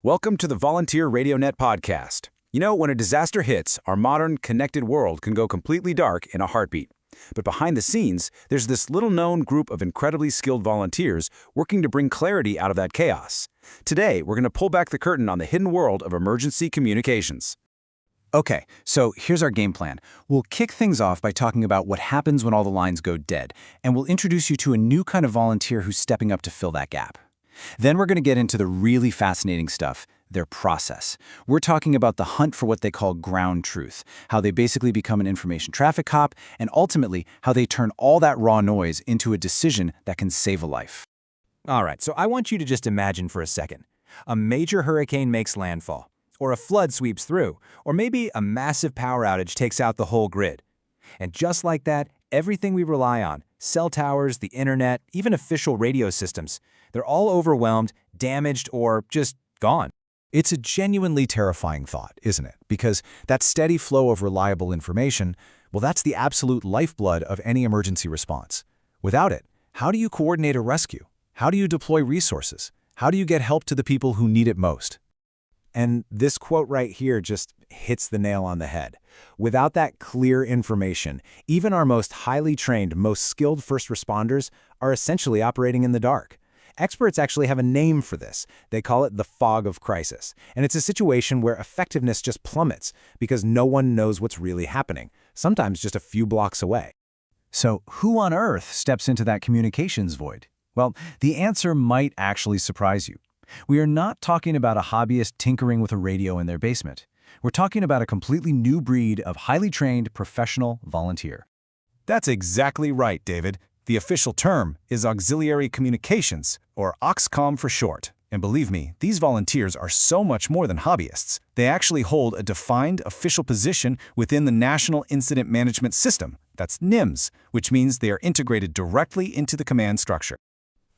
Welcome to the Volunteer RadioNet podcast. You know, when a disaster hits, our modern, connected world can go completely dark in a heartbeat. But behind the scenes, there's this little-known group of incredibly skilled volunteers working to bring clarity out of that chaos. Today, we're going to pull back the curtain on the hidden world of emergency communications. Okay, so here's our game plan. We'll kick things off by talking about what happens when all the lines go dead, and we'll introduce you to a new kind of volunteer who's stepping up to fill that gap. Then we're going to get into the really fascinating stuff, their process. We're talking about the hunt for what they call ground truth, how they basically become an information traffic cop, and ultimately how they turn all that raw noise into a decision that can save a life. All right, so I want you to just imagine for a second. A major hurricane makes landfall, or a flood sweeps through, or maybe a massive power outage takes out the whole grid. And just like that, everything we rely on, cell towers, the internet, even official radio systems, they're all overwhelmed, damaged, or just gone. It's a genuinely terrifying thought, isn't it? Because that steady flow of reliable information, well, that's the absolute lifeblood of any emergency response. Without it, how do you coordinate a rescue? How do you deploy resources? How do you get help to the people who need it most? And this quote right here just hits the nail on the head. Without that clear information, even our most highly trained, most skilled first responders are essentially operating in the dark. Experts actually have a name for this. They call it the fog of crisis. And it's a situation where effectiveness just plummets because no one knows what's really happening, sometimes just a few blocks away. So who on earth steps into that communications void? Well, the answer might actually surprise you. We are not talking about a hobbyist tinkering with a radio in their basement. We're talking about a completely new breed of highly trained professional volunteer. That's exactly right, David. The official term is auxiliary communications, or OXCOM for short. And believe me, these volunteers are so much more than hobbyists. They actually hold a defined official position within the National Incident Management System, that's NIMS, which means they are integrated directly into the command structure.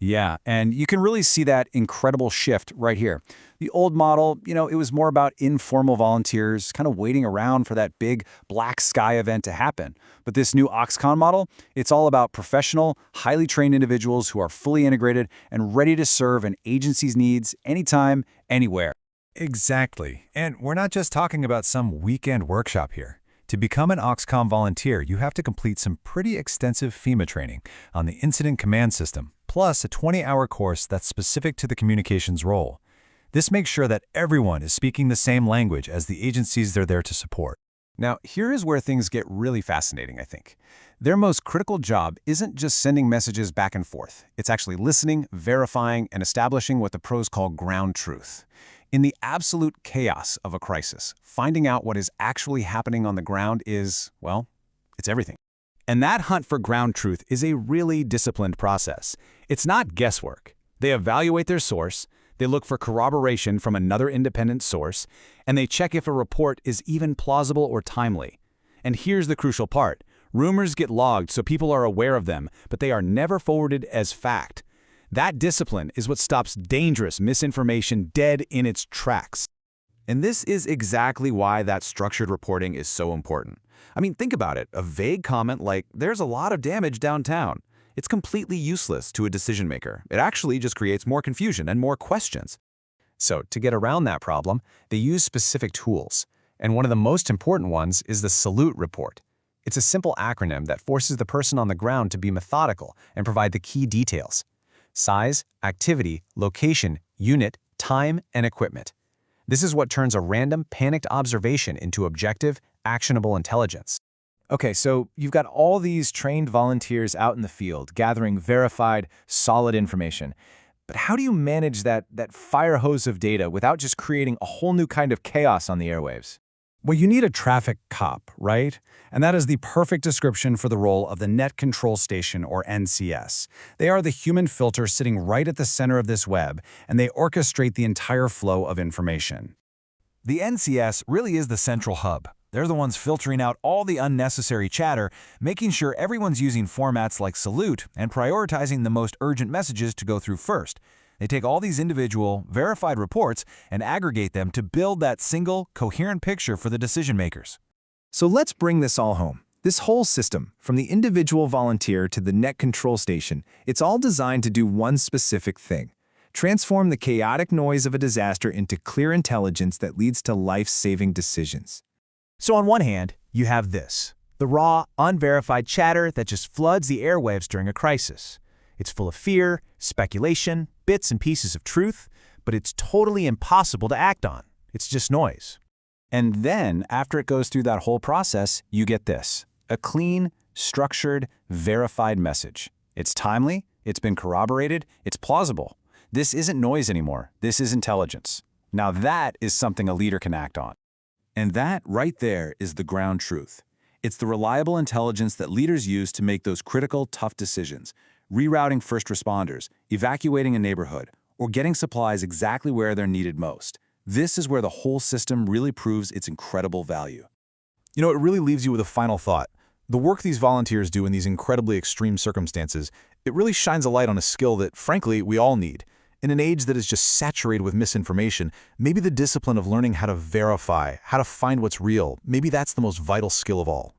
Yeah, and you can really see that incredible shift right here. The old model, it was more about informal volunteers kind of waiting around for that big black sky event to happen. But this new OXCON model, it's all about professional, highly trained individuals who are fully integrated and ready to serve an agency's needs anytime, anywhere. Exactly. And we're not just talking about some weekend workshop here. To become an OXCOM volunteer, you have to complete some pretty extensive FEMA training on the Incident Command System, plus a 20-hour course that's specific to the communications role. This makes sure that everyone is speaking the same language as the agencies they're there to support. Now, here is where things get really fascinating, I think. Their most critical job isn't just sending messages back and forth. It's actually listening, verifying, and establishing what the pros call ground truth. In the absolute chaos of a crisis, finding out what is actually happening on the ground is, well, it's everything. And that hunt for ground truth is a really disciplined process. It's not guesswork. They evaluate their source, they look for corroboration from another independent source, and they check if a report is even plausible or timely. And here's the crucial part. Rumors get logged so people are aware of them, but they are never forwarded as fact. That discipline is what stops dangerous misinformation dead in its tracks. And this is exactly why that structured reporting is so important. I mean, think about it. A vague comment like, "There's a lot of damage downtown." It's completely useless to a decision maker. It actually just creates more confusion and more questions. So, to get around that problem, they use specific tools. And one of the most important ones is the SALUTE report. It's a simple acronym that forces the person on the ground to be methodical and provide the key details. Size, activity, location, unit, time, and equipment. This is what turns a random, panicked observation into objective, actionable intelligence. Okay, so you've got all these trained volunteers out in the field gathering verified, solid information. But how do you manage that fire hose of data without just creating a whole new kind of chaos on the airwaves? Well, you need a traffic cop, right? And that is the perfect description for the role of the Net Control Station, or NCS. They are the human filter sitting right at the center of this web, and they orchestrate the entire flow of information. The NCS really is the central hub. They're the ones filtering out all the unnecessary chatter, making sure everyone's using formats like Salute and prioritizing the most urgent messages to go through first. They take all these individual, verified reports and aggregate them to build that single, coherent picture for the decision makers. So let's bring this all home. This whole system, from the individual volunteer to the net control station, it's all designed to do one specific thing: Transform the chaotic noise of a disaster into clear intelligence that leads to life-saving decisions. So on one hand, you have this, the raw, unverified chatter that just floods the airwaves during a crisis. It's full of fear, speculation, bits and pieces of truth, but it's totally impossible to act on. It's just noise. And then, after it goes through that whole process, you get this, a clean, structured, verified message. It's timely, it's been corroborated, it's plausible. This isn't noise anymore, this is intelligence. Now that is something a leader can act on. And that, right there, is the ground truth. It's the reliable intelligence that leaders use to make those critical, tough decisions, rerouting first responders, evacuating a neighborhood, or getting supplies exactly where they're needed most. This is where the whole system really proves its incredible value. You know, it really leaves you with a final thought. The work these volunteers do in these incredibly extreme circumstances, it really shines a light on a skill that, frankly, we all need. In an age that is just saturated with misinformation, maybe the discipline of learning how to verify, how to find what's real, maybe that's the most vital skill of all.